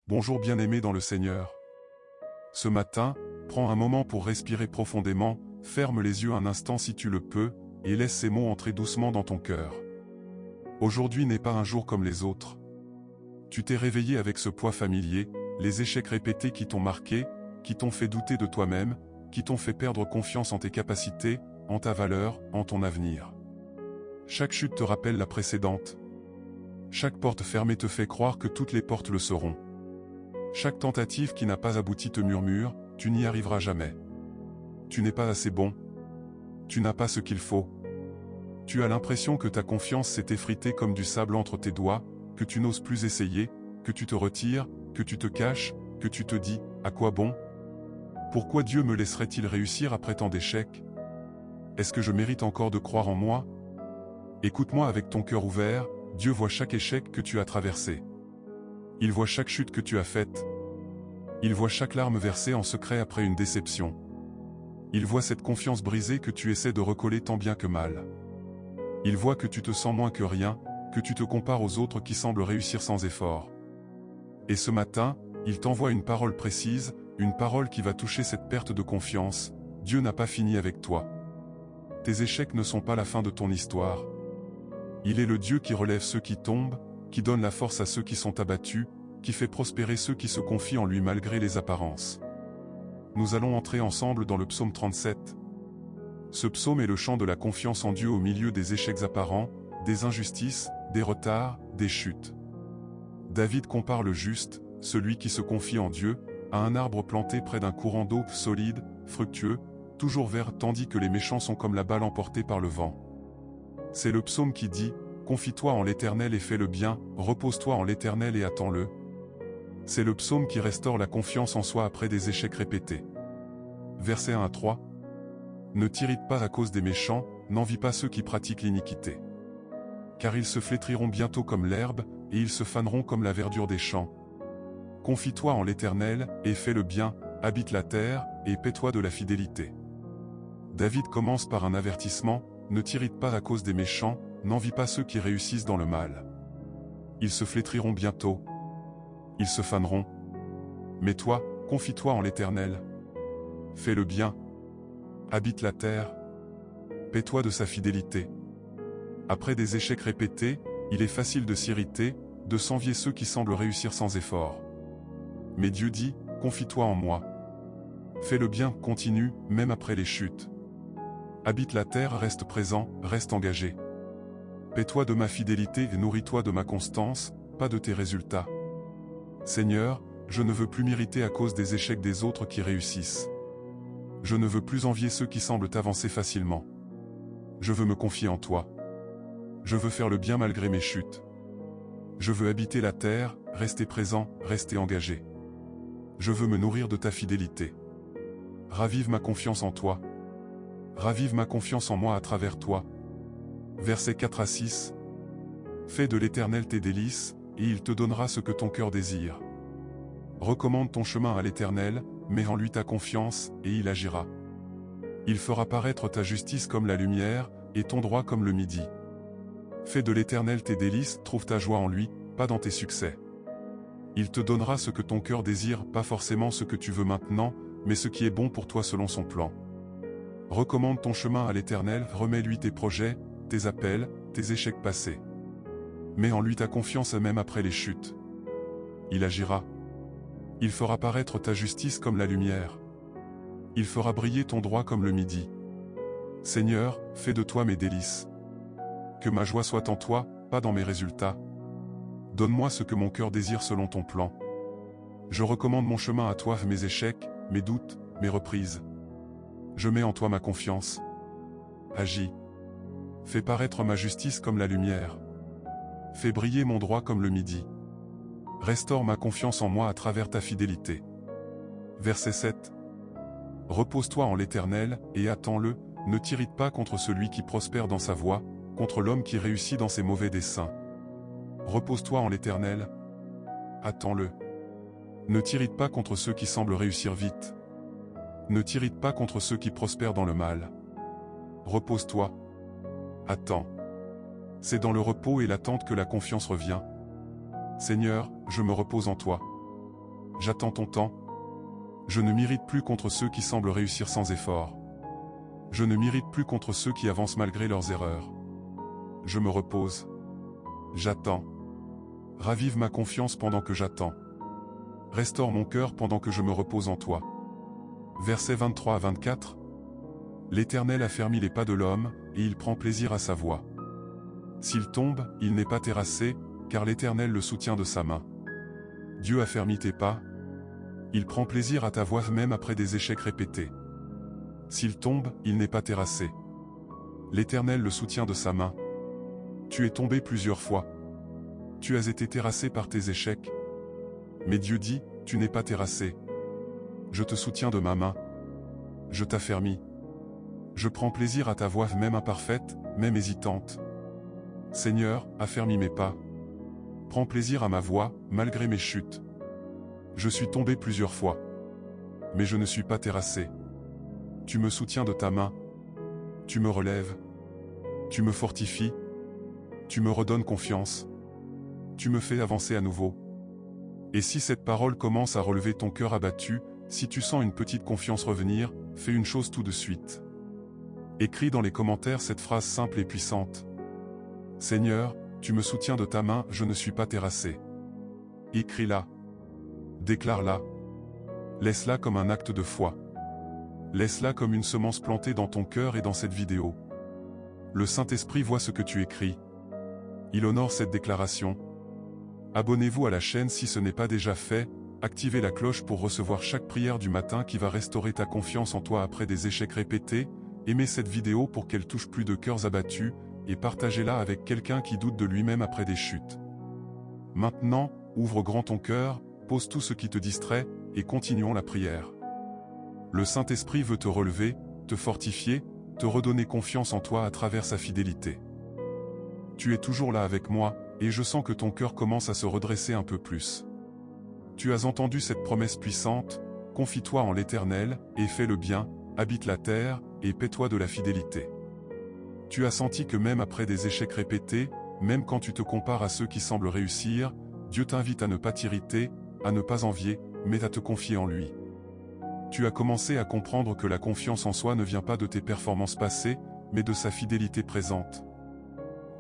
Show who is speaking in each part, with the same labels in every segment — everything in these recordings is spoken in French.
Speaker 1: Bonjour bien-aimé dans le Seigneur. Ce matin, prends un moment pour respirer profondément, ferme les yeux un instant si tu le peux, et laisse ces mots entrer doucement dans ton cœur. Aujourd'hui n'est pas un jour comme les autres. Tu t'es réveillé avec ce poids familier, les échecs répétés qui t'ont marqué, qui t'ont fait douter de toi-même, qui t'ont fait perdre confiance en tes capacités, en ta valeur, en ton avenir. Chaque chute te rappelle la précédente. Chaque porte fermée te fait croire que toutes les portes le seront. Chaque tentative qui n'a pas abouti te murmure, tu n'y arriveras jamais. Tu n'es pas assez bon. Tu n'as pas ce qu'il faut. Tu as l'impression que ta confiance s'est effritée comme du sable entre tes doigts, que tu n'oses plus essayer, que tu te retires, que tu te caches, que tu te dis, à quoi bon? Pourquoi Dieu me laisserait-il réussir après tant d'échecs? Est-ce que je mérite encore de croire en moi? Écoute-moi avec ton cœur ouvert, Dieu voit chaque échec que tu as traversé. Il voit chaque chute que tu as faite. Il voit chaque larme versée en secret après une déception. Il voit cette confiance brisée que tu essaies de recoller tant bien que mal. Il voit que tu te sens moins que rien, que tu te compares aux autres qui semblent réussir sans effort. Et ce matin, il t'envoie une parole précise, une parole qui va toucher cette perte de confiance. Dieu n'a pas fini avec toi. Tes échecs ne sont pas la fin de ton histoire. Il est le Dieu qui relève ceux qui tombent, qui donne la force à ceux qui sont abattus, qui fait prospérer ceux qui se confient en lui malgré les apparences. Nous allons entrer ensemble dans le psaume 37. Ce psaume est le chant de la confiance en Dieu au milieu des échecs apparents, des injustices, des retards, des chutes. David compare le juste, celui qui se confie en Dieu, à un arbre planté près d'un courant d'eau solide, fructueux, toujours vert tandis que les méchants sont comme la balle emportée par le vent. C'est le psaume qui dit « Confie-toi en l'Éternel et fais le bien, repose-toi en l'Éternel et attends-le ». C'est le psaume qui restaure la confiance en soi après des échecs répétés. Versets 1 à 3. Ne t'irrite pas à cause des méchants, n'envie pas ceux qui pratiquent l'iniquité. Car ils se flétriront bientôt comme l'herbe, et ils se faneront comme la verdure des champs. Confie-toi en l'Éternel, et fais le bien, habite la terre, et paie-toi de la fidélité. David commence par un avertissement, ne t'irrite pas à cause des méchants, n'envie pas ceux qui réussissent dans le mal. Ils se flétriront bientôt. Ils se faneront. Mais toi, confie-toi en l'Éternel. Fais le bien. Habite la terre. Paie-toi de sa fidélité. Après des échecs répétés, il est facile de s'irriter, de s'envier ceux qui semblent réussir sans effort. Mais Dieu dit, confie-toi en moi. Fais le bien, continue, même après les chutes. Habite la terre, reste présent, reste engagé. Paie-toi de ma fidélité et nourris-toi de ma constance, pas de tes résultats. Seigneur, je ne veux plus m'irriter à cause des échecs des autres qui réussissent. Je ne veux plus envier ceux qui semblent avancer facilement. Je veux me confier en toi. Je veux faire le bien malgré mes chutes. Je veux habiter la terre, rester présent, rester engagé. Je veux me nourrir de ta fidélité. Ravive ma confiance en toi. Ravive ma confiance en moi à travers toi. Versets 4 à 6. Fais de l'Éternel tes délices, et il te donnera ce que ton cœur désire. Recommande ton chemin à l'Éternel, mets en lui ta confiance, et il agira. Il fera paraître ta justice comme la lumière, et ton droit comme le midi. Fais de l'Éternel tes délices, trouve ta joie en lui, pas dans tes succès. Il te donnera ce que ton cœur désire, pas forcément ce que tu veux maintenant, mais ce qui est bon pour toi selon son plan. Recommande ton chemin à l'Éternel, remets-lui tes projets, tes appels, tes échecs passés. Mets en lui ta confiance même après les chutes. Il agira. Il fera paraître ta justice comme la lumière. Il fera briller ton droit comme le midi. Seigneur, fais de toi mes délices. Que ma joie soit en toi, pas dans mes résultats. Donne-moi ce que mon cœur désire selon ton plan. Je recommande mon chemin à toi, mes échecs, mes doutes, mes reprises. Je mets en toi ma confiance. Agis. Fais paraître ma justice comme la lumière. Fais briller mon droit comme le midi. Restaure ma confiance en moi à travers ta fidélité. Verset 7. Repose-toi en l'Éternel, et attends-le, ne t'irrite pas contre celui qui prospère dans sa voie, contre l'homme qui réussit dans ses mauvais desseins. Repose-toi en l'Éternel. Attends-le. Ne t'irrite pas contre ceux qui semblent réussir vite. Ne t'irrite pas contre ceux qui prospèrent dans le mal. Repose-toi. Attends. C'est dans le repos et l'attente que la confiance revient. Seigneur, je me repose en toi. j'attends ton temps. Je ne m'irrite plus contre ceux qui semblent réussir sans effort. Je ne m'irrite plus contre ceux qui avancent malgré leurs erreurs. Je me repose. J'attends. Ravive ma confiance pendant que j'attends. Restaure mon cœur pendant que je me repose en toi. Versets 23 à 24. L'Éternel affermit les pas de l'homme, et il prend plaisir à sa voie. S'il tombe, il n'est pas terrassé, car l'Éternel le soutient de sa main. Dieu affermit tes pas. Il prend plaisir à ta voie même après des échecs répétés. S'il tombe, il n'est pas terrassé. L'Éternel le soutient de sa main. Tu es tombé plusieurs fois. Tu as été terrassé par tes échecs. Mais Dieu dit, tu n'es pas terrassé. Je te soutiens de ma main. Je t'affermis. Je prends plaisir à ta voie même imparfaite, même hésitante. Seigneur, affermis mes pas. Prends plaisir à ma voie, malgré mes chutes. Je suis tombé plusieurs fois. Mais je ne suis pas terrassé. Tu me soutiens de ta main. Tu me relèves. Tu me fortifies. Tu me redonnes confiance. Tu me fais avancer à nouveau. Et si cette parole commence à relever ton cœur abattu, si tu sens une petite confiance revenir, fais une chose tout de suite. Écris dans les commentaires cette phrase simple et puissante. Seigneur, tu me soutiens de ta main, je ne suis pas terrassé. Écris-la. Déclare-la. Laisse-la comme un acte de foi. Laisse-la comme une semence plantée dans ton cœur et dans cette vidéo. Le Saint-Esprit voit ce que tu écris. Il honore cette déclaration. Abonnez-vous à la chaîne si ce n'est pas déjà fait, activez la cloche pour recevoir chaque prière du matin qui va restaurer ta confiance en toi après des échecs répétés, aimez cette vidéo pour qu'elle touche plus de cœurs abattus, et partagez-la avec quelqu'un qui doute de lui-même après des chutes. Maintenant, ouvre grand ton cœur, pose tout ce qui te distrait, et continuons la prière. Le Saint-Esprit veut te relever, te fortifier, te redonner confiance en toi à travers sa fidélité. Tu es toujours là avec moi, et je sens que ton cœur commence à se redresser un peu plus. Tu as entendu cette promesse puissante, confie-toi en l'Éternel, et fais le bien, habite la terre, et paie-toi de la fidélité. Tu as senti que même après des échecs répétés, même quand tu te compares à ceux qui semblent réussir, Dieu t'invite à ne pas t'irriter, à ne pas envier, mais à te confier en lui. Tu as commencé à comprendre que la confiance en soi ne vient pas de tes performances passées, mais de sa fidélité présente.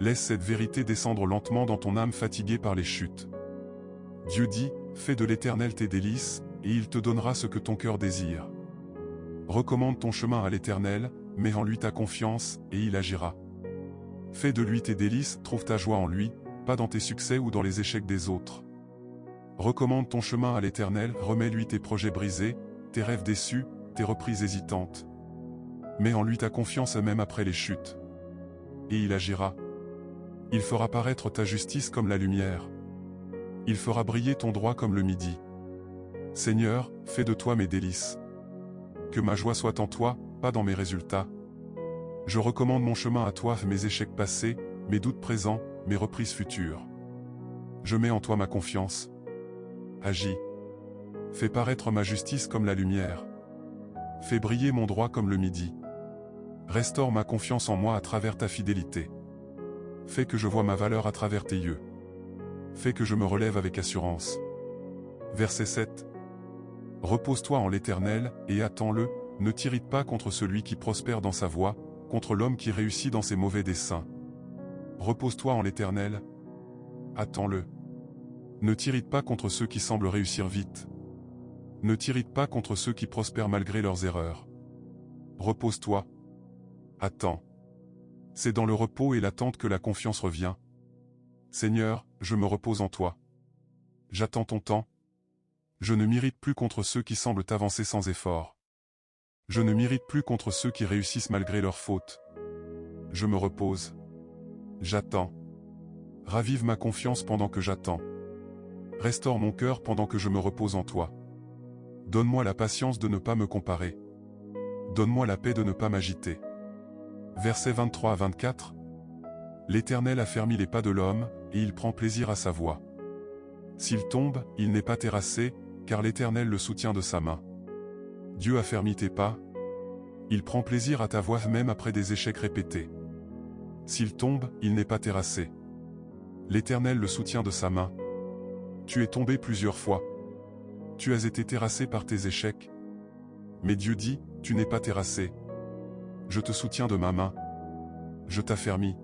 Speaker 1: Laisse cette vérité descendre lentement dans ton âme fatiguée par les chutes. Dieu dit, fais de l'Éternel tes délices, et il te donnera ce que ton cœur désire. Recommande ton chemin à l'Éternel, mets en lui ta confiance, et il agira. Fais de lui tes délices, trouve ta joie en lui, pas dans tes succès ou dans les échecs des autres. Recommande ton chemin à l'Éternel, remets-lui tes projets brisés, tes rêves déçus, tes reprises hésitantes. Mets en lui ta confiance même après les chutes. Et il agira. Il fera paraître ta justice comme la lumière. Il fera briller ton droit comme le midi. Seigneur, fais de toi mes délices. Que ma joie soit en toi, pas dans mes résultats. Je recommande mon chemin à toi, mes échecs passés, mes doutes présents, mes reprises futures. Je mets en toi ma confiance. Agis. Fais paraître ma justice comme la lumière. Fais briller mon droit comme le midi. Restaure ma confiance en moi à travers ta fidélité. Fais que je vois ma valeur à travers tes yeux. Fais que je me relève avec assurance. Verset 7. Repose-toi en l'Éternel, et attends-le, ne t'irrite pas contre celui qui prospère dans sa voie, contre l'homme qui réussit dans ses mauvais desseins. Repose-toi en l'Éternel. Attends-le. Ne t'irrite pas contre ceux qui semblent réussir vite. Ne t'irrite pas contre ceux qui prospèrent malgré leurs erreurs. Repose-toi. Attends. C'est dans le repos et l'attente que la confiance revient. Seigneur, je me repose en toi. J'attends ton temps. Je ne m'irrite plus contre ceux qui semblent avancer sans effort. Je ne m'irrite plus contre ceux qui réussissent malgré leurs fautes. Je me repose. J'attends. Ravive ma confiance pendant que j'attends. Restaure mon cœur pendant que je me repose en toi. Donne-moi la patience de ne pas me comparer. Donne-moi la paix de ne pas m'agiter. Versets 23 à 24. L'Éternel affermit les pas de l'homme, et il prend plaisir à sa voie. S'il tombe, il n'est pas terrassé, car l'Éternel le soutient de sa main. Dieu affermit tes pas. Il prend plaisir à ta voie même après des échecs répétés. S'il tombe, il n'est pas terrassé. L'Éternel le soutient de sa main. Tu es tombé plusieurs fois. tu as été terrassé par tes échecs. Mais Dieu dit, tu n'es pas terrassé. Je te soutiens de ma main. Je t'affermis.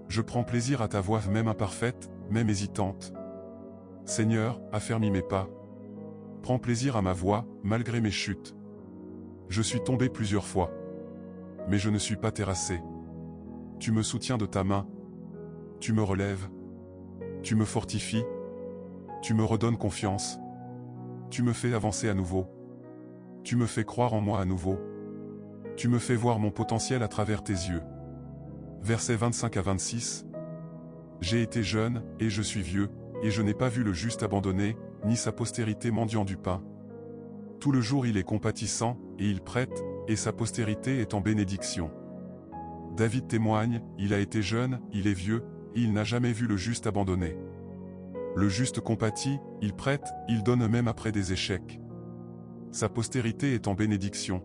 Speaker 1: Je prends plaisir à ta voix même imparfaite, même hésitante. Seigneur, affermis mes pas. Prends plaisir à ma voix, malgré mes chutes. Je suis tombé plusieurs fois. Mais je ne suis pas terrassé. Tu me soutiens de ta main. Tu me relèves. Tu me fortifies. Tu me redonnes confiance. Tu me fais avancer à nouveau. Tu me fais croire en moi à nouveau. Tu me fais voir mon potentiel à travers tes yeux. Versets 25 à 26. J'ai été jeune, et je suis vieux, et je n'ai pas vu le juste abandonné, ni sa postérité mendiant du pain. Tout le jour il est compatissant, et il prête, et sa postérité est en bénédiction. David témoigne, il a été jeune, il est vieux, et il n'a jamais vu le juste abandonné. Le juste compatit, il prête, il donne même après des échecs. Sa postérité est en bénédiction.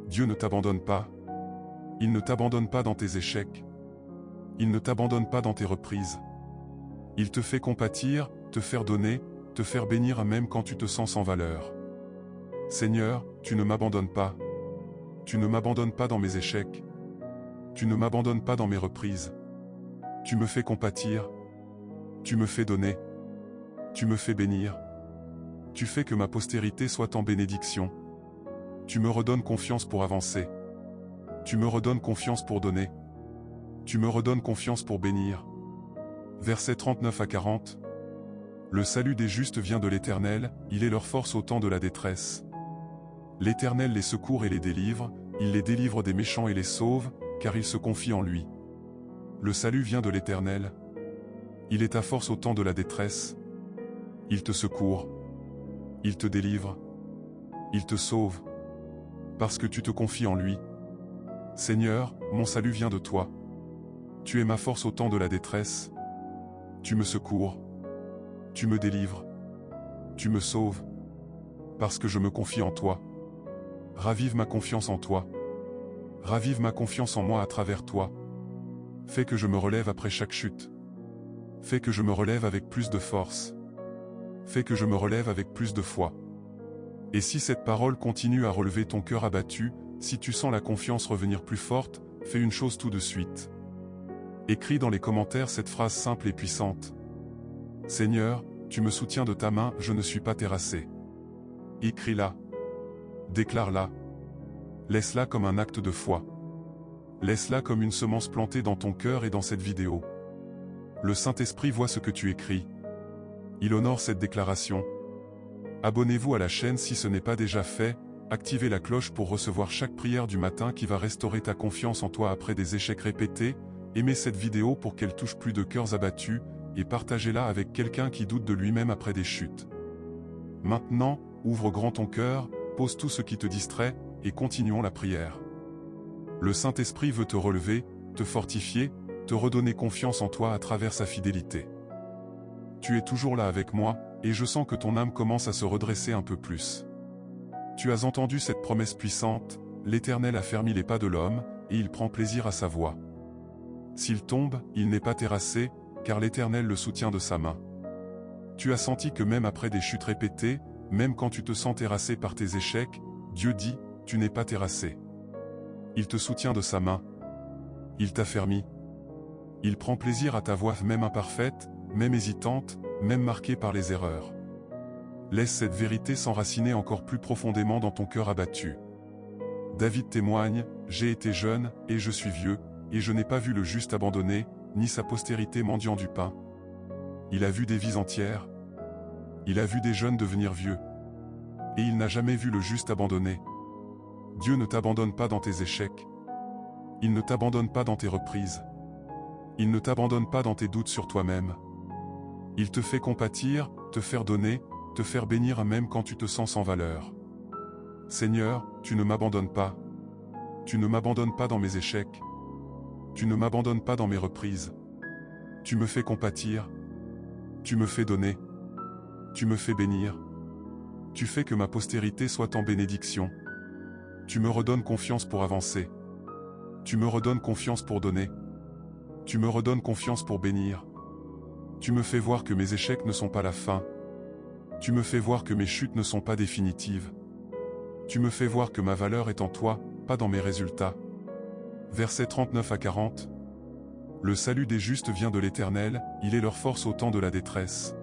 Speaker 1: Dieu ne t'abandonne pas. Il ne t'abandonne pas dans tes échecs. Il ne t'abandonne pas dans tes reprises. Il te fait compatir, te faire donner, te faire bénir même quand tu te sens sans valeur. Seigneur, tu ne m'abandonnes pas. Tu ne m'abandonnes pas dans mes échecs. Tu ne m'abandonnes pas dans mes reprises. Tu me fais compatir. Tu me fais donner. Tu me fais bénir. Tu fais que ma postérité soit en bénédiction. Tu me redonnes confiance pour avancer. Tu me redonnes confiance pour donner. Tu me redonnes confiance pour bénir. Versets 39 à 40. Le salut des justes vient de l'Éternel, il est leur force au temps de la détresse. L'Éternel les secourt et les délivre, il les délivre des méchants et les sauve, car ils se confient en lui. Le salut vient de l'Éternel. Il est ta force au temps de la détresse. Il te secourt. Il te délivre. Il te sauve. Parce que tu te confies en lui. Seigneur, mon salut vient de toi. Tu es ma force au temps de la détresse. Tu me secours. Tu me délivres. Tu me sauves. Parce que je me confie en toi. Ravive ma confiance en toi. Ravive ma confiance en moi à travers toi. Fais que je me relève après chaque chute. Fais que je me relève avec plus de force. Fais que je me relève avec plus de foi. Et si cette parole continue à relever ton cœur abattu, si tu sens la confiance revenir plus forte, fais une chose tout de suite. Écris dans les commentaires cette phrase simple et puissante. Seigneur, tu me soutiens de ta main, je ne suis pas terrassé. Écris-la. Déclare-la. Laisse-la comme un acte de foi. Laisse-la comme une semence plantée dans ton cœur et dans cette vidéo. Le Saint-Esprit voit ce que tu écris. Il honore cette déclaration. Abonnez-vous à la chaîne si ce n'est pas déjà fait, activez la cloche pour recevoir chaque prière du matin qui va restaurer ta confiance en toi après des échecs répétés, aimez cette vidéo pour qu'elle touche plus de cœurs abattus, et partagez-la avec quelqu'un qui doute de lui-même après des chutes. Maintenant, ouvre grand ton cœur, pose tout ce qui te distrait, et continuons la prière. Le Saint-Esprit veut te relever, te fortifier, te redonner confiance en toi à travers sa fidélité. Tu es toujours là avec moi, et je sens que ton âme commence à se redresser un peu plus. Tu as entendu cette promesse puissante, l'Éternel a fermi les pas de l'homme, et il prend plaisir à sa voix. S'il tombe, il n'est pas terrassé, car l'Éternel le soutient de sa main. Tu as senti que même après des chutes répétées, même quand tu te sens terrassé par tes échecs, Dieu dit, tu n'es pas terrassé. Il te soutient de sa main. Il t'affermit. Il prend plaisir à ta voix même imparfaite, même hésitante, même marquée par les erreurs. Laisse cette vérité s'enraciner encore plus profondément dans ton cœur abattu. David témoigne, j'ai été jeune, et je suis vieux, et je n'ai pas vu le juste abandonné, ni sa postérité mendiant du pain. Il a vu des vies entières. Il a vu des jeunes devenir vieux. Et il n'a jamais vu le juste abandonné. Dieu ne t'abandonne pas dans tes échecs. Il ne t'abandonne pas dans tes reprises. Il ne t'abandonne pas dans tes doutes sur toi-même. Il te fait compatir, te faire donner, te faire bénir même quand tu te sens sans valeur. Seigneur, tu ne m'abandonnes pas. Tu ne m'abandonnes pas dans mes échecs. Tu ne m'abandonnes pas dans mes reprises. Tu me fais compatir. Tu me fais donner. Tu me fais bénir. Tu fais que ma postérité soit en bénédiction. Tu me redonnes confiance pour avancer. Tu me redonnes confiance pour donner. Tu me redonnes confiance pour bénir. Tu me fais voir que mes échecs ne sont pas la fin. Tu me fais voir que mes chutes ne sont pas définitives. Tu me fais voir que ma valeur est en toi, pas dans mes résultats. Versets 39 à 40. Le salut des justes vient de l'Éternel, il est leur force au temps de la détresse.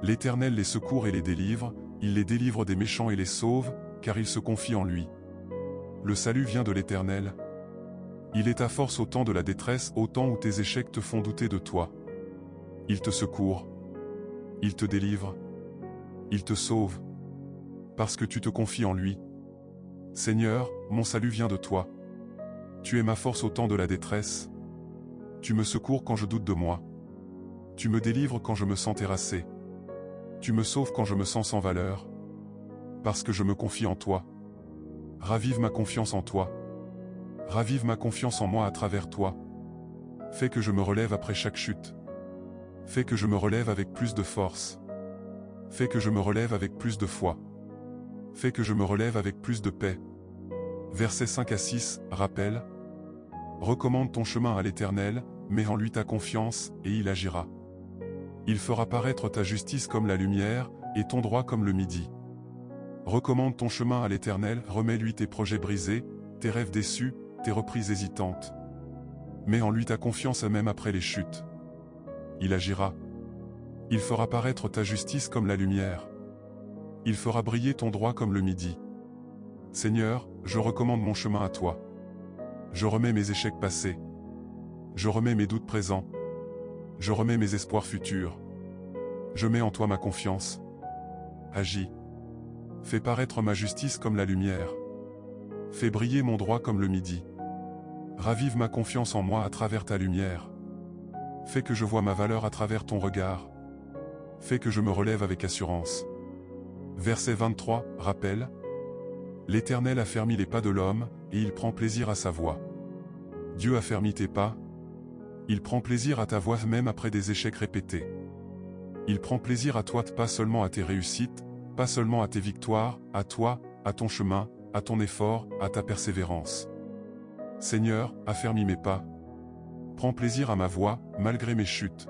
Speaker 1: L'Éternel les secourt et les délivre, il les délivre des méchants et les sauve, car ils se confient en lui. Le salut vient de l'Éternel. Il est ta force au temps de la détresse, au temps où tes échecs te font douter de toi. Il te secourt. Il te délivre. Il te sauve. Parce que tu te confies en lui. Seigneur, mon salut vient de toi. Tu es ma force au temps de la détresse. Tu me secours quand je doute de moi. Tu me délivres quand je me sens terrassé. Tu me sauves quand je me sens sans valeur. Parce que je me confie en toi. Ravive ma confiance en toi. Ravive ma confiance en moi à travers toi. Fais que je me relève après chaque chute. Fais que je me relève avec plus de force. Fais que je me relève avec plus de foi. Fais que je me relève avec plus de paix. Versets 5 à 6, rappel. Recommande ton chemin à l'Éternel, mets en lui ta confiance, et il agira. Il fera paraître ta justice comme la lumière, et ton droit comme le midi. Recommande ton chemin à l'Éternel, remets-lui tes projets brisés, tes rêves déçus, tes reprises hésitantes. Mets en lui ta confiance même après les chutes. Il agira. Il fera paraître ta justice comme la lumière. Il fera briller ton droit comme le midi. Seigneur, je recommande mon chemin à toi. Je remets mes échecs passés. Je remets mes doutes présents. Je remets mes espoirs futurs. Je mets en toi ma confiance. Agis. Fais paraître ma justice comme la lumière. Fais briller mon droit comme le midi. Ravive ma confiance en moi à travers ta lumière. Fais que je vois ma valeur à travers ton regard. Fais que je me relève avec assurance. Verset 23, rappel. L'Éternel affermit les pas de l'homme, et il prend plaisir à sa voix. Dieu affermit tes pas. Il prend plaisir à ta voix même après des échecs répétés. Il prend plaisir à toi, pas seulement à tes réussites, pas seulement à tes victoires, à toi, à ton chemin, à ton effort, à ta persévérance. Seigneur, affermis mes pas. Prends plaisir à ma voix, malgré mes chutes.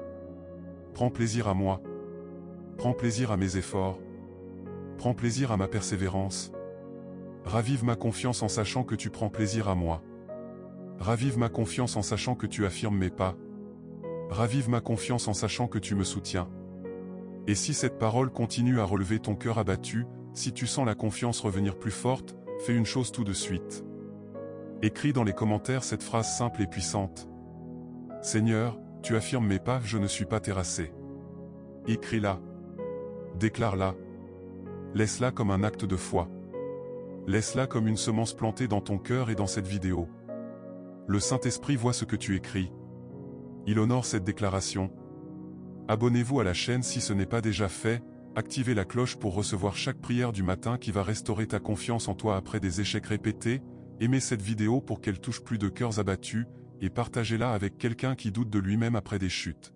Speaker 1: Prends plaisir à moi. Prends plaisir à mes efforts. Prends plaisir à ma persévérance. Ravive ma confiance en sachant que tu prends plaisir à moi. Ravive ma confiance en sachant que tu affirmes mes pas. Ravive ma confiance en sachant que tu me soutiens. Et si cette parole continue à relever ton cœur abattu, si tu sens la confiance revenir plus forte, fais une chose tout de suite. Écris dans les commentaires cette phrase simple et puissante. Seigneur, tu affirmes mes pas, je ne suis pas terrassé. Écris-la. Déclare-la. Laisse-la comme un acte de foi. Laisse-la comme une semence plantée dans ton cœur et dans cette vidéo. Le Saint-Esprit voit ce que tu écris. Il honore cette déclaration. Abonnez-vous à la chaîne si ce n'est pas déjà fait, activez la cloche pour recevoir chaque prière du matin qui va restaurer ta confiance en toi après des échecs répétés, aimez cette vidéo pour qu'elle touche plus de cœurs abattus, et partagez-la avec quelqu'un qui doute de lui-même après des chutes.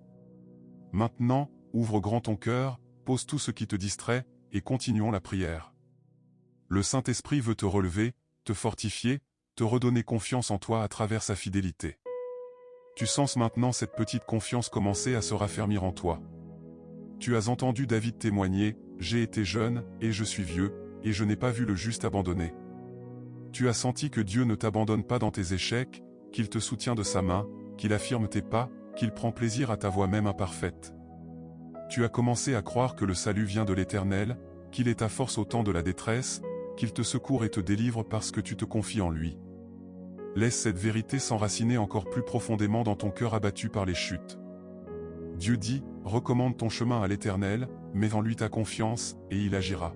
Speaker 1: Maintenant, ouvre grand ton cœur, pose tout ce qui te distrait, et continuons la prière. Le Saint-Esprit veut te relever, te fortifier, te redonner confiance en toi à travers sa fidélité. Tu sens maintenant cette petite confiance commencer à se raffermir en toi. Tu as entendu David témoigner, « J'ai été jeune, et je suis vieux, et je n'ai pas vu le juste abandonné. » Tu as senti que Dieu ne t'abandonne pas dans tes échecs, qu'il te soutient de sa main, qu'il affirme tes pas, qu'il prend plaisir à ta voix même imparfaite. Tu as commencé à croire que le salut vient de l'Éternel, qu'il est ta force au temps de la détresse, qu'il te secourt et te délivre parce que tu te confies en lui. Laisse cette vérité s'enraciner encore plus profondément dans ton cœur abattu par les chutes. Dieu dit, recommande ton chemin à l'Éternel, mets en lui ta confiance, et il agira.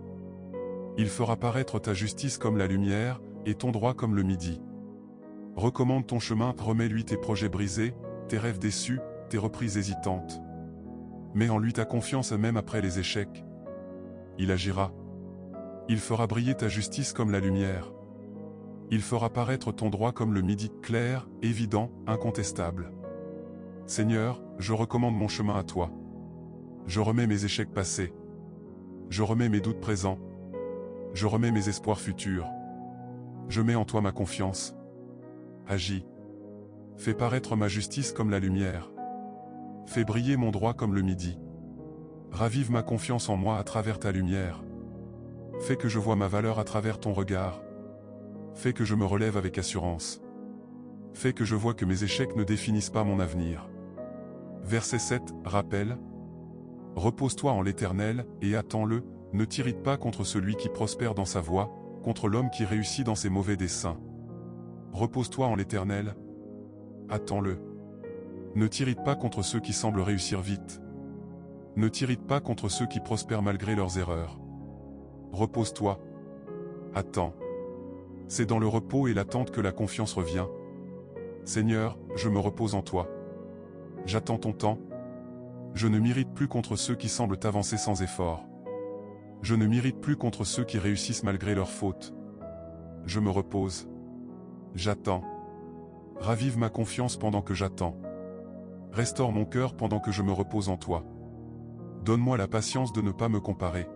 Speaker 1: Il fera paraître ta justice comme la lumière, et ton droit comme le midi. Recommande ton chemin, remets-lui tes projets brisés, tes rêves déçus, tes reprises hésitantes. Mets en lui ta confiance même après les échecs. Il agira. Il fera briller ta justice comme la lumière. Il fera paraître ton droit comme le midi, clair, évident, incontestable. Seigneur, je recommande mon chemin à toi. Je remets mes échecs passés. Je remets mes doutes présents. Je remets mes espoirs futurs. Je mets en toi ma confiance. Agis. Fais paraître ma justice comme la lumière. Fais briller mon droit comme le midi. Ravive ma confiance en moi à travers ta lumière. Fais que je vois ma valeur à travers ton regard. Fais que je me relève avec assurance. Fais que je vois que mes échecs ne définissent pas mon avenir. Verset 7, rappel. Repose-toi en l'Éternel, et attends-le, ne t'irrite pas contre celui qui prospère dans sa voie, contre l'homme qui réussit dans ses mauvais desseins. Repose-toi en l'Éternel. Attends-le. Ne t'irrite pas contre ceux qui semblent réussir vite. Ne t'irrite pas contre ceux qui prospèrent malgré leurs erreurs. Repose-toi. Attends. C'est dans le repos et l'attente que la confiance revient. Seigneur, je me repose en toi. J'attends ton temps. Je ne m'irrite plus contre ceux qui semblent avancer sans effort. Je ne m'irrite plus contre ceux qui réussissent malgré leurs fautes. Je me repose. J'attends. Ravive ma confiance pendant que j'attends. Restaure mon cœur pendant que je me repose en toi. Donne-moi la patience de ne pas me comparer.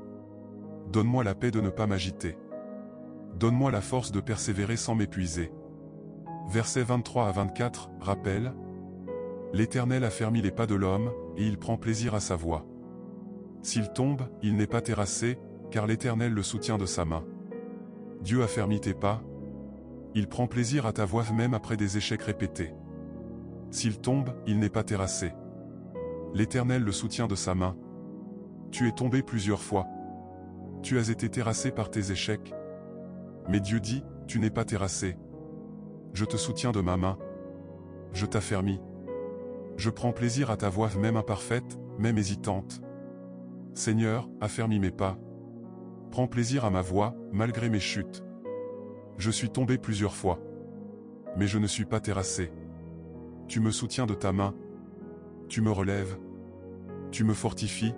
Speaker 1: Donne-moi la paix de ne pas m'agiter. Donne-moi la force de persévérer sans m'épuiser. Versets 23 à 24, rappel. L'Éternel affermit les pas de l'homme, et il prend plaisir à sa voie. S'il tombe, il n'est pas terrassé, car l'Éternel le soutient de sa main. Dieu affermit tes pas. Il prend plaisir à ta voie même après des échecs répétés. S'il tombe, il n'est pas terrassé. L'Éternel le soutient de sa main. Tu es tombé plusieurs fois. Tu as été terrassé par tes échecs. Mais Dieu dit, tu n'es pas terrassé. Je te soutiens de ma main. Je t'affermis. Je prends plaisir à ta voie même imparfaite, même hésitante. Seigneur, affermis mes pas. Prends plaisir à ma voie, malgré mes chutes. Je suis tombé plusieurs fois. Mais je ne suis pas terrassé. Tu me soutiens de ta main. Tu me relèves. Tu me fortifies.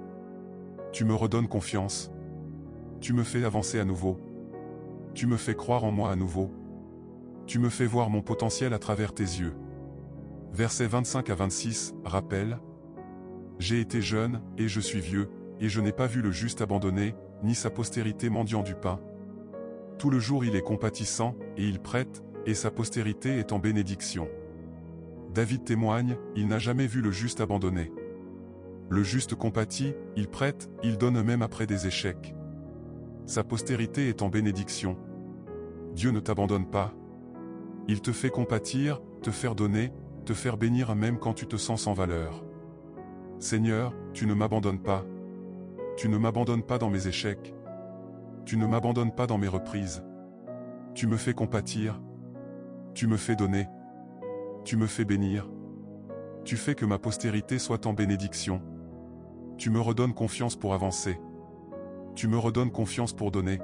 Speaker 1: Tu me redonnes confiance. Tu me fais avancer à nouveau. Tu me fais croire en moi à nouveau. Tu me fais voir mon potentiel à travers tes yeux. Versets 25 à 26, rappel. J'ai été jeune, et je suis vieux, et je n'ai pas vu le juste abandonné, ni sa postérité mendiant du pain. Tout le jour il est compatissant, et il prête, et sa postérité est en bénédiction. David témoigne, il n'a jamais vu le juste abandonné. Le juste compatit, il prête, il donne même après des échecs. Sa postérité est en bénédiction. Dieu ne t'abandonne pas. Il te fait compatir, te faire donner, te faire bénir même quand tu te sens sans valeur. Seigneur, tu ne m'abandonnes pas. Tu ne m'abandonnes pas dans mes échecs. Tu ne m'abandonnes pas dans mes reprises. Tu me fais compatir. Tu me fais donner. Tu me fais bénir. Tu fais que ma postérité soit en bénédiction. Tu me redonnes confiance pour avancer. Tu me redonnes confiance pour donner.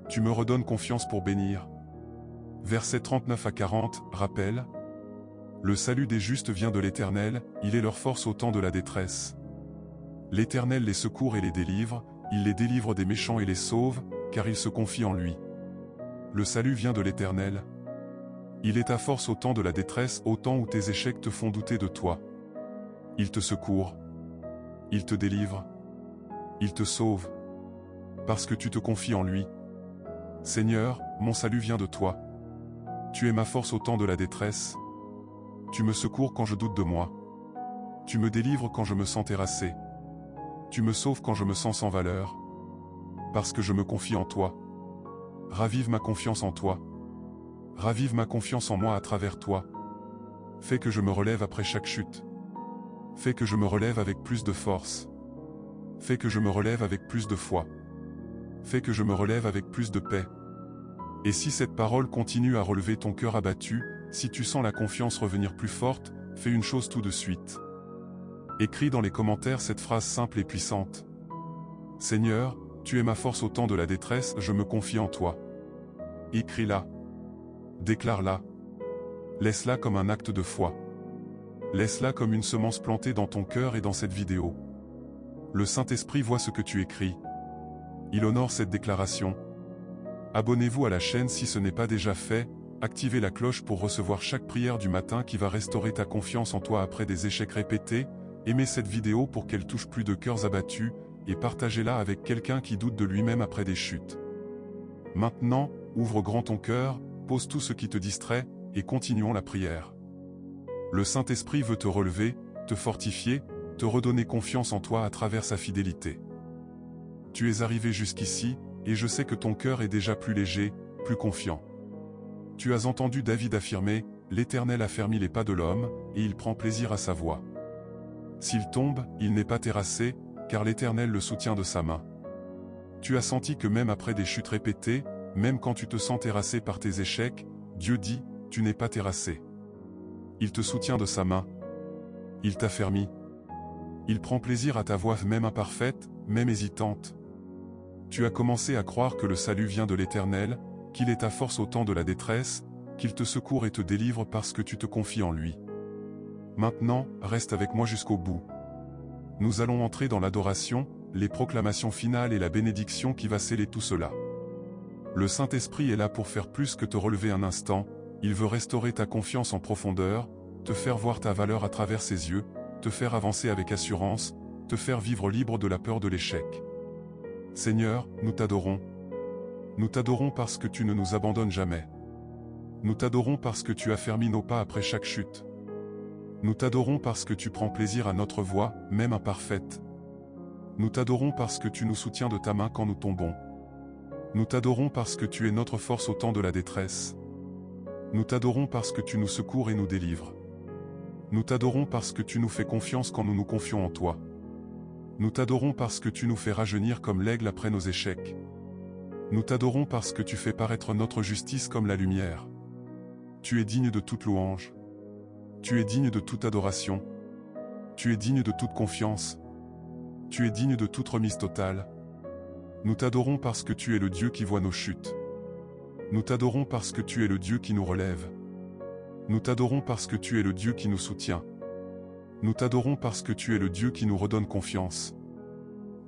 Speaker 1: Tu me redonnes confiance pour bénir. Versets 39 à 40, rappel. Le salut des justes vient de l'Éternel, il est leur force au temps de la détresse. L'Éternel les secourt et les délivre, il les délivre des méchants et les sauve, car ils se confient en lui. Le salut vient de l'Éternel. Il est ta force au temps de la détresse, au temps où tes échecs te font douter de toi. Il te secourt. Il te délivre. Il te sauve. Parce que tu te confies en lui. Seigneur, mon salut vient de toi. Tu es ma force au temps de la détresse. Tu me secours quand je doute de moi. Tu me délivres quand je me sens terrassé. Tu me sauves quand je me sens sans valeur. Parce que je me confie en toi. Ravive ma confiance en toi. Ravive ma confiance en moi à travers toi. Fais que je me relève après chaque chute. Fais que je me relève avec plus de force. Fais que je me relève avec plus de foi. Fais que je me relève avec plus de paix. Et si cette parole continue à relever ton cœur abattu, si tu sens la confiance revenir plus forte, fais une chose tout de suite. Écris dans les commentaires cette phrase simple et puissante. Seigneur, tu es ma force au temps de la détresse, je me confie en toi. Écris-la. Déclare-la. Laisse-la comme un acte de foi. Laisse-la comme une semence plantée dans ton cœur et dans cette vidéo. Le Saint-Esprit voit ce que tu écris. Il honore cette déclaration. Abonnez-vous à la chaîne si ce n'est pas déjà fait, activez la cloche pour recevoir chaque prière du matin qui va restaurer ta confiance en toi après des échecs répétés, aimez cette vidéo pour qu'elle touche plus de cœurs abattus, et partagez-la avec quelqu'un qui doute de lui-même après des chutes. Maintenant, ouvre grand ton cœur, pose tout ce qui te distrait, et continuons la prière. Le Saint-Esprit veut te relever, te fortifier, te redonner confiance en toi à travers sa fidélité. Tu es arrivé jusqu'ici, et je sais que ton cœur est déjà plus léger, plus confiant. Tu as entendu David affirmer, « L'Éternel affermit les pas de l'homme, et il prend plaisir à sa voie. S'il tombe, il n'est pas terrassé, car l'Éternel le soutient de sa main. » Tu as senti que même après des chutes répétées, même quand tu te sens terrassé par tes échecs, Dieu dit, « Tu n'es pas terrassé. » Il te soutient de sa main. Il t'affermit. Il prend plaisir à ta voie même imparfaite, même hésitante. Tu as commencé à croire que le salut vient de l'Éternel, qu'il est ta force au temps de la détresse, qu'il te secourt et te délivre parce que tu te confies en lui. Maintenant, reste avec moi jusqu'au bout. Nous allons entrer dans l'adoration, les proclamations finales et la bénédiction qui va sceller tout cela. Le Saint-Esprit est là pour faire plus que te relever un instant, il veut restaurer ta confiance en profondeur, te faire voir ta valeur à travers ses yeux, te faire avancer avec assurance, te faire vivre libre de la peur de l'échec. Seigneur, nous t'adorons. Nous t'adorons parce que tu ne nous abandonnes jamais. Nous t'adorons parce que tu affermis nos pas après chaque chute. Nous t'adorons parce que tu prends plaisir à notre voie, même imparfaite. Nous t'adorons parce que tu nous soutiens de ta main quand nous tombons. Nous t'adorons parce que tu es notre force au temps de la détresse. Nous t'adorons parce que tu nous secours et nous délivres. Nous t'adorons parce que tu nous fais confiance quand nous nous confions en toi. Nous t'adorons parce que tu nous fais rajeunir comme l'aigle après nos échecs. Nous t'adorons parce que tu fais paraître notre justice comme la lumière. Tu es digne de toute louange. Tu es digne de toute adoration. Tu es digne de toute confiance. Tu es digne de toute remise totale. Nous t'adorons parce que tu es le Dieu qui voit nos chutes. Nous t'adorons parce que tu es le Dieu qui nous relève. Nous t'adorons parce que tu es le Dieu qui nous soutient. Nous t'adorons parce que tu es le Dieu qui nous redonne confiance.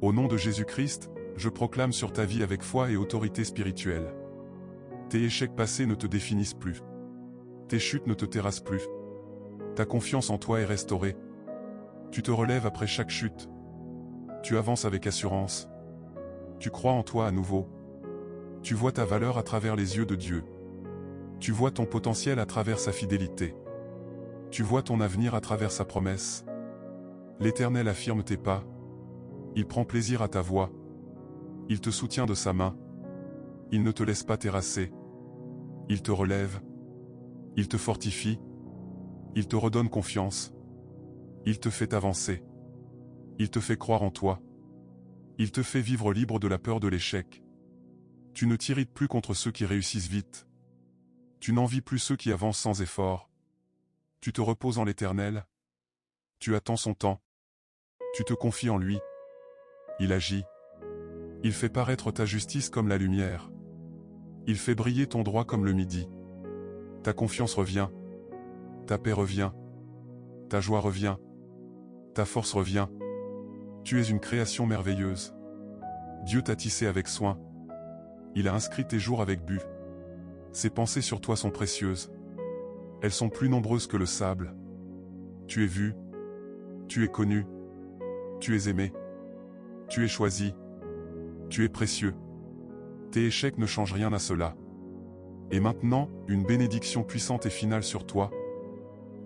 Speaker 1: Au nom de Jésus-Christ, je proclame sur ta vie avec foi et autorité spirituelle. Tes échecs passés ne te définissent plus. Tes chutes ne te terrassent plus. Ta confiance en toi est restaurée. Tu te relèves après chaque chute. Tu avances avec assurance. Tu crois en toi à nouveau. Tu vois ta valeur à travers les yeux de Dieu. Tu vois ton potentiel à travers sa fidélité. Tu vois ton avenir à travers sa promesse. L'Éternel affirme tes pas. Il prend plaisir à ta voie. Il te soutient de sa main. Il ne te laisse pas terrasser. Il te relève. Il te fortifie. Il te redonne confiance. Il te fait avancer. Il te fait croire en toi. Il te fait vivre libre de la peur de l'échec. Tu ne t'irrites plus contre ceux qui réussissent vite. Tu n'envies plus ceux qui avancent sans effort. Tu te reposes en l'Éternel. Tu attends son temps. Tu te confies en lui. Il agit. Il fait paraître ta justice comme la lumière. Il fait briller ton droit comme le midi. Ta confiance revient. Ta paix revient. Ta joie revient. Ta force revient. Tu es une création merveilleuse. Dieu t'a tissé avec soin. Il a inscrit tes jours avec but. Ses pensées sur toi sont précieuses. Elles sont plus nombreuses que le sable. Tu es vu. Tu es connu. Tu es aimé. Tu es choisi. Tu es précieux. Tes échecs ne changent rien à cela. Et maintenant, une bénédiction puissante et finale sur toi.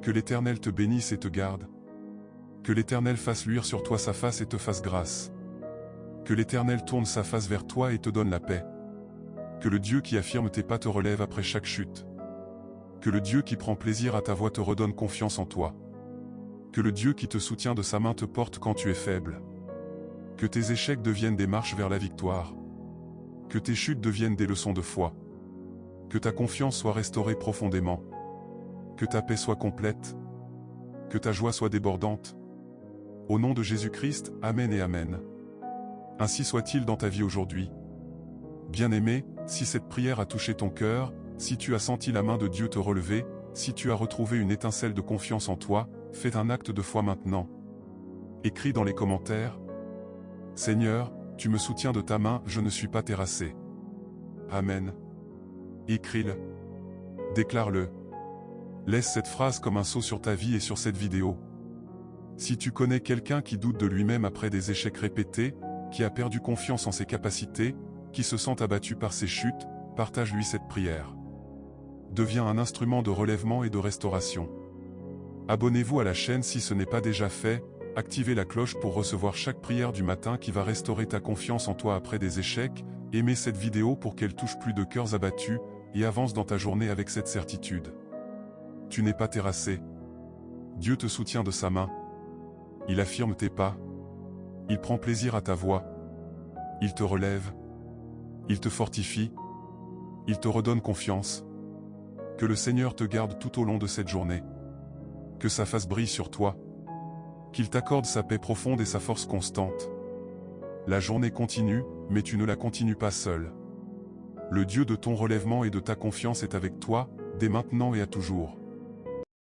Speaker 1: Que l'Éternel te bénisse et te garde. Que l'Éternel fasse luire sur toi sa face et te fasse grâce. Que l'Éternel tourne sa face vers toi et te donne la paix. Que le Dieu qui affirme tes pas te relève après chaque chute. Que le Dieu qui prend plaisir à ta voix te redonne confiance en toi. Que le Dieu qui te soutient de sa main te porte quand tu es faible. Que tes échecs deviennent des marches vers la victoire. Que tes chutes deviennent des leçons de foi. Que ta confiance soit restaurée profondément. Que ta paix soit complète. Que ta joie soit débordante. Au nom de Jésus-Christ, Amen et Amen. Ainsi soit-il dans ta vie aujourd'hui. Bien-aimé, si cette prière a touché ton cœur, si tu as senti la main de Dieu te relever, si tu as retrouvé une étincelle de confiance en toi, fais un acte de foi maintenant. Écris dans les commentaires. Seigneur, tu me soutiens de ta main, je ne suis pas terrassé. Amen. Écris-le. Déclare-le. Laisse cette phrase comme un sceau sur ta vie et sur cette vidéo. Si tu connais quelqu'un qui doute de lui-même après des échecs répétés, qui a perdu confiance en ses capacités, qui se sent abattu par ses chutes, partage-lui cette prière. Deviens un instrument de relèvement et de restauration. Abonnez-vous à la chaîne si ce n'est pas déjà fait, Activez la cloche pour recevoir chaque prière du matin qui va restaurer ta confiance en toi après des échecs. Aimez cette vidéo pour qu'elle touche plus de cœurs abattus et avance dans ta journée avec cette certitude. Tu n'es pas terrassé. Dieu te soutient de sa main. Il affirme tes pas. Il prend plaisir à ta voix. Il te relève. Il te fortifie. Il te redonne confiance. Que le Seigneur te garde tout au long de cette journée. Que sa face brille sur toi. Qu'il t'accorde sa paix profonde et sa force constante. La journée continue, mais tu ne la continues pas seul. Le Dieu de ton relèvement et de ta confiance est avec toi, dès maintenant et à toujours.